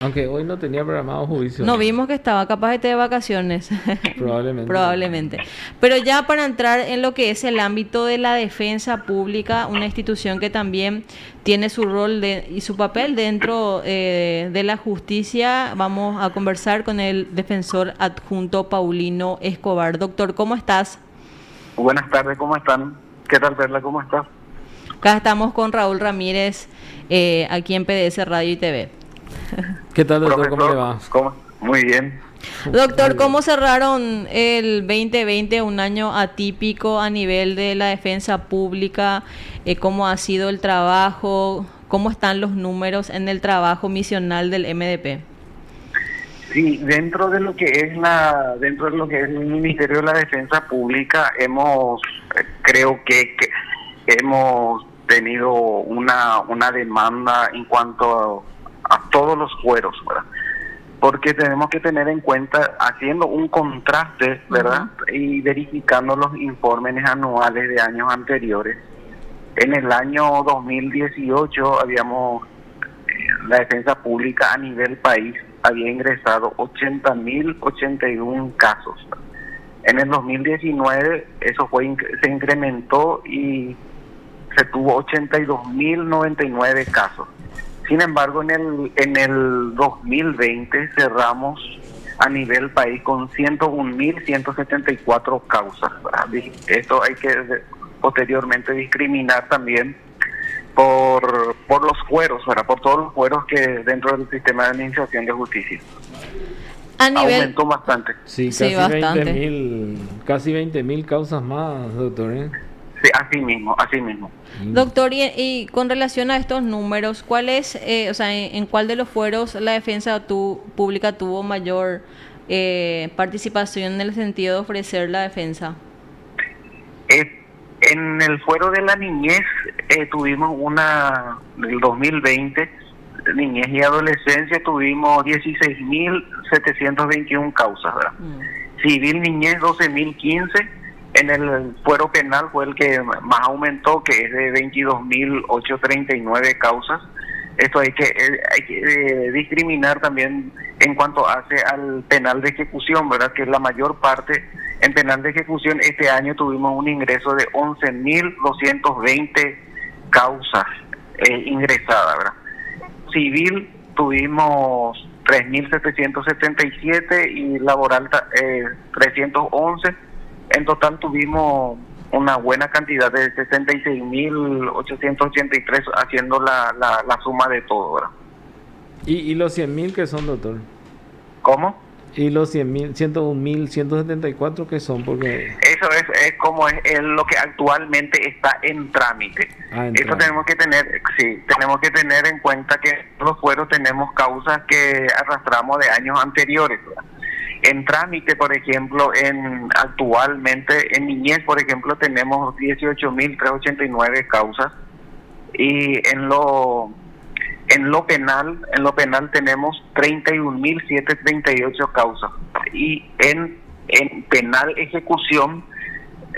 Aunque hoy no tenía programado juicio, No vimos que estaba capaz de estar de vacaciones. probablemente. Probablemente. Pero ya para entrar en lo que es el ámbito de la defensa pública, una institución que también tiene su rol y su papel dentro de la justicia, vamos a conversar con el defensor adjunto Paulino Escobar. Doctor, ¿cómo estás? Buenas tardes, ¿cómo están? ¿Qué tal, Perla? ¿Cómo estás? Acá estamos con Raúl Ramírez, aquí en PDS Radio y TV. ¿Qué tal, doctor? Profesor, ¿Cómo le va? ¿cómo? Muy bien. Doctor, ¿cómo cerraron el 2020, un año atípico a nivel de la defensa pública? ¿Cómo ha sido el trabajo? ¿Cómo están los números en el trabajo misional del MDP? Sí, dentro de lo que es el Ministerio de la Defensa Pública, creo que hemos tenido una demanda en cuanto a todos los fueros, ¿verdad? Porque tenemos que tener en cuenta, haciendo un contraste, ¿verdad? Y verificando los informes anuales de años anteriores. En el año 2018 la defensa pública a nivel país había ingresado 80.081 casos. En el 2019 se incrementó y se tuvo 82.099 casos. Sin embargo, en el 2020 cerramos a nivel país con 101.174 causas, ¿verdad? Esto hay que posteriormente discriminar también por los fueros, ¿verdad? Por todos los fueros que dentro del sistema de administración de justicia. A nivel... Aumentó bastante. Sí, Sí, casi bastante. 20.000 causas más, doctor, ¿eh? Sí, así mismo, así mismo. Doctor, y con relación a estos números, ¿cuál es, en cuál de los fueros la defensa pública tuvo mayor participación en el sentido de ofrecer la defensa? En el fuero de la niñez tuvimos del 2020, niñez y adolescencia, tuvimos 16.721 causas, ¿verdad? Civil niñez 12.015. En el fuero penal fue el que más aumentó, que es de 22.839 causas. Esto hay que discriminar también en cuanto hace al penal de ejecución, ¿verdad? Que es la mayor parte. En penal de ejecución este año tuvimos un ingreso de 11.220 causas ingresadas, ¿verdad? Civil tuvimos 3.777 y laboral 311. En total tuvimos una buena cantidad de 66.883 haciendo la suma de todo, ¿verdad? ¿Y los 100.000 qué son, doctor? ¿Cómo? ¿Y los 101.174 qué son? Porque... Eso es como es lo que actualmente está en trámite. Esto tenemos que tener en cuenta que los fueros tenemos causas que arrastramos de años anteriores, ¿verdad? En trámite, por ejemplo, actualmente en niñez, por ejemplo, tenemos 18.389 causas y en lo penal tenemos 31.738 causas y en penal ejecución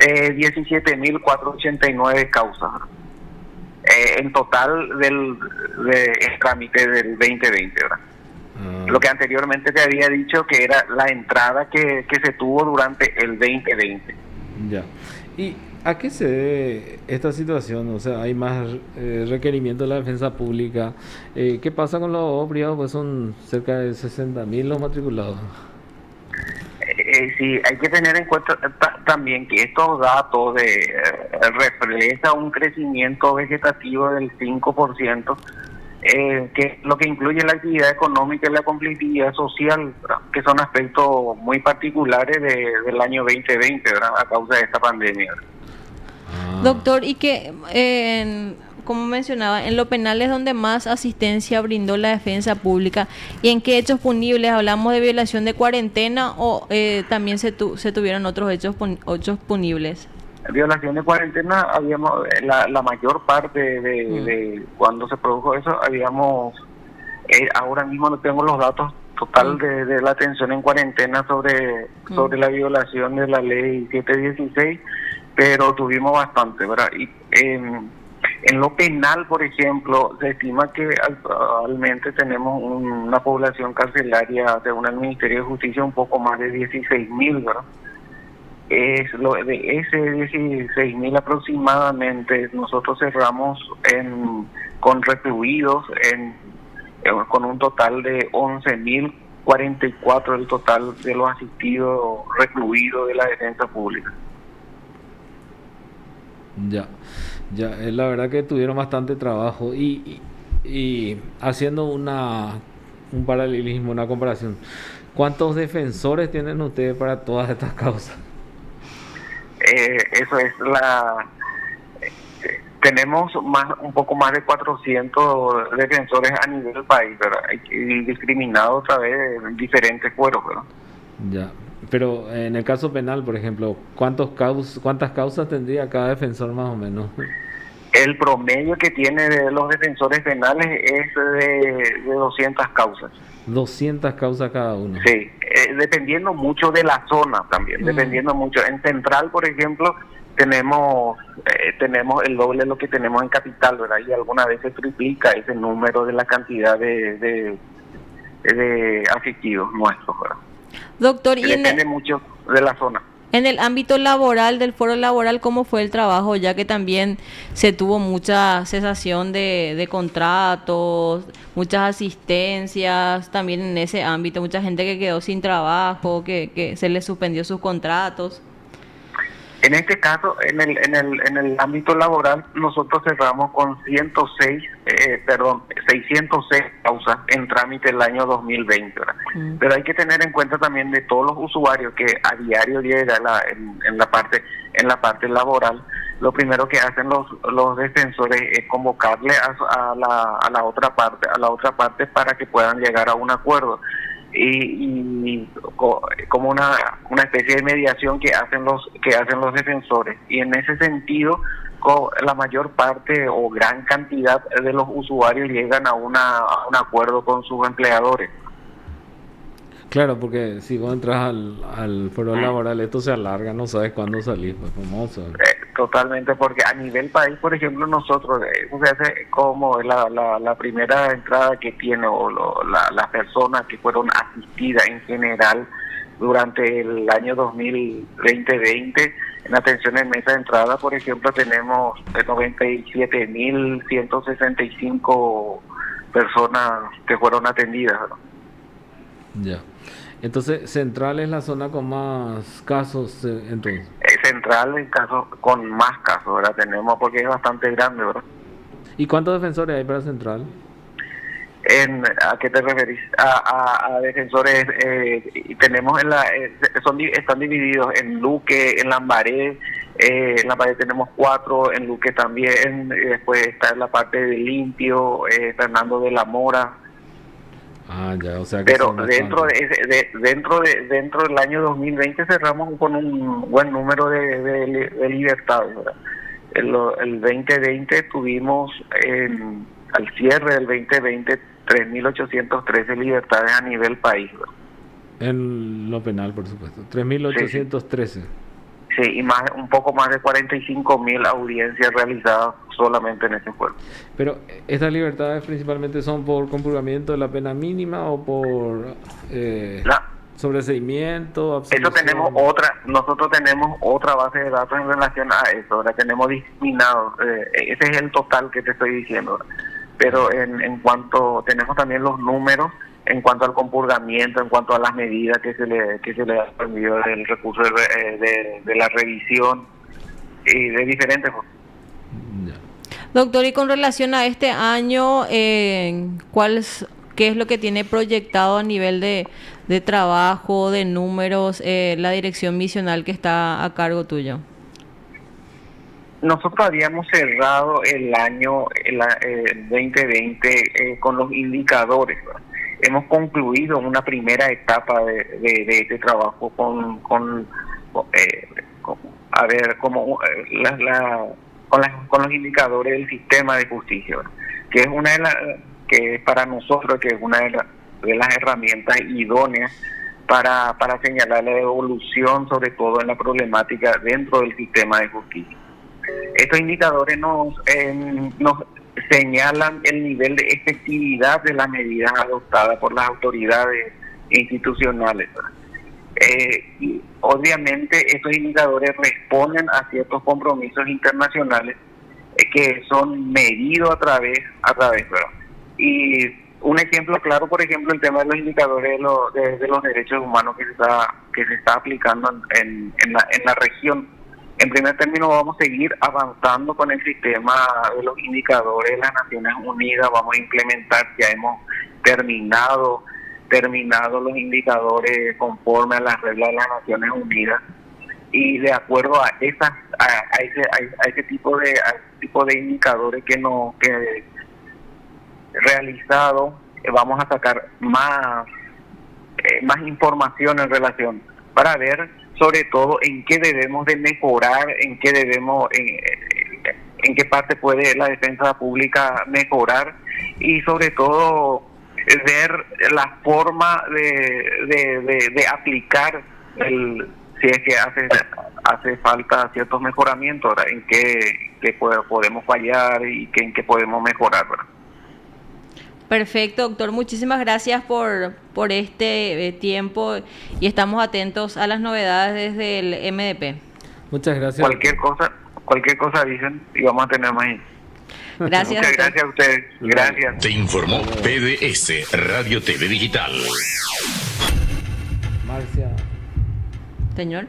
17.489 causas. En total del trámite del 2020, ¿verdad? Lo que anteriormente te había dicho que era la entrada que se tuvo durante el 2020. Ya. ¿Y a qué se debe esta situación? O sea, hay más requerimientos de la defensa pública. ¿Qué pasa con los abogados privados? Pues son cerca de 60.000 los matriculados. Sí, hay que tener en cuenta también que estos datos reflejan un crecimiento vegetativo del 5%. Que lo que incluye la actividad económica y la conflictividad social, ¿verdad? Que son aspectos muy particulares del año 2020, ¿verdad? A causa de esta pandemia. Doctor, y que, como mencionaba, en lo penal es donde más asistencia brindó la defensa pública. ¿Y en qué hechos punibles? ¿Hablamos de violación de cuarentena o también se tuvieron otros hechos punibles? Violación de cuarentena, habíamos la mayor parte de cuando se produjo eso, ahora mismo no tengo los datos total de la atención en cuarentena sobre la violación de la ley 716, pero tuvimos bastante, ¿verdad? Y En lo penal, por ejemplo, se estima que actualmente tenemos una población carcelaria, según el Ministerio de Justicia, un poco más de 16.000, ¿verdad? De ese 16.000 aproximadamente, nosotros cerramos con recluidos con un total de 11.044 el total de los asistidos recluidos de la defensa pública. Ya, la verdad que tuvieron bastante trabajo y haciendo un paralelismo, una comparación, ¿cuántos defensores tienen ustedes para todas estas causas? Eso es tenemos un poco más de 400 defensores a nivel del país, ¿verdad? Y discriminados a través de diferentes fueros, ¿verdad? Ya, pero en el caso penal, por ejemplo, ¿cuántas causas tendría cada defensor más o menos? El promedio que tiene de los defensores penales es de 200 causas. 200 causas cada uno. Sí, dependiendo mucho de la zona también, dependiendo mucho. En Central, por ejemplo, tenemos el doble de lo que tenemos en Capital, ¿verdad? Y alguna vez se triplica ese número de la cantidad de asistidos nuestros, ¿verdad? Doctor, y depende mucho de la zona. En el ámbito laboral, del foro laboral, ¿cómo fue el trabajo? Ya que también se tuvo mucha cesación de contratos, muchas asistencias, también en ese ámbito, mucha gente que quedó sin trabajo, que se les suspendió sus contratos. En este caso, en el ámbito laboral, nosotros cerramos con 606 causas en trámite el año 2020, ¿verdad? Pero hay que tener en cuenta también de todos los usuarios que a diario llega en la parte laboral. Lo primero que hacen los defensores es convocarle a la otra parte para que puedan llegar a un acuerdo. Y como una especie de mediación que hacen los defensores, y en ese sentido la mayor parte o gran cantidad de los usuarios llegan a un acuerdo con sus empleadores. Claro, porque si vos entras al foro laboral, esto se alarga, no sabes cuándo salís, pues famoso. Totalmente, porque a nivel país, por ejemplo, nosotros, se hace como la primera entrada que tiene, o las personas que fueron asistidas en general durante el año 2020, en atención en mesa de entrada, por ejemplo, tenemos 97.165 personas que fueron atendidas, ¿no? Ya. Entonces, Central es la zona con más casos, entonces. Central en casos con más casos, ¿verdad? Tenemos, porque es bastante grande, ¿verdad? ¿Y cuántos defensores hay para Central? ¿A qué te referís? A defensores, tenemos están divididos en Luque, en Lambaré. En Lambaré tenemos 4, en Luque también, y después está en la parte de Limpio, Fernando de la Mora. Ah, ya, o sea que pero dentro del año 2020 cerramos con un buen número de libertades, ¿verdad? El 2020 tuvimos al cierre del 2020 3.813 libertades a nivel país, ¿verdad? En lo penal, por supuesto, 3.813. Sí, y un poco más de 45.000 audiencias realizadas solamente en ese pueblo. Pero estas libertades principalmente son por compurgamiento de la pena mínima o por sobreseimiento, absolución. Nosotros tenemos otra base de datos en relación a eso, ahora tenemos discriminados, ese es el total que te estoy diciendo, pero en cuanto tenemos también los números en cuanto al compurgamiento, en cuanto a las medidas que se le ha permitido del recurso de la revisión y de diferentes cosas. Doctor, y con relación a este año, ¿qué es lo que tiene proyectado a nivel de trabajo, de números, la dirección misional que está a cargo tuyo? Nosotros habíamos cerrado el año 2020 con los indicadores, ¿verdad? Hemos concluido una primera etapa de este trabajo con los indicadores del sistema de justicia, ¿verdad? Que es que para nosotros que es una de las herramientas idóneas para señalar la evolución, sobre todo en la problemática dentro del sistema de justicia. Estos indicadores nos señalan el nivel de efectividad de las medidas adoptadas por las autoridades institucionales. Y obviamente estos indicadores responden a ciertos compromisos internacionales que son medidos a través, ¿verdad? Y un ejemplo claro, por ejemplo, el tema de los indicadores de los derechos humanos que se está aplicando en la región. En primer término, vamos a seguir avanzando con el sistema de los indicadores de las Naciones Unidas. Vamos a implementar, ya hemos terminado los indicadores conforme a las reglas de las Naciones Unidas, y de acuerdo a ese tipo de indicadores que realizado, vamos a sacar más información en relación para ver sobre todo en qué debemos de mejorar, en qué parte puede la defensa pública mejorar, y sobre todo ver la forma de aplicar si es que hace falta ciertos mejoramientos, ¿verdad? En qué podemos fallar y en qué podemos mejorar, ¿verdad? Perfecto, doctor. Muchísimas gracias por este tiempo, y estamos atentos a las novedades desde el MDP. Muchas gracias. Cualquier cosa dicen y vamos a tener más. Gracias. Muchas gracias a ustedes. Gracias. Te informó PDS Radio TV Digital. Marcia. Señor.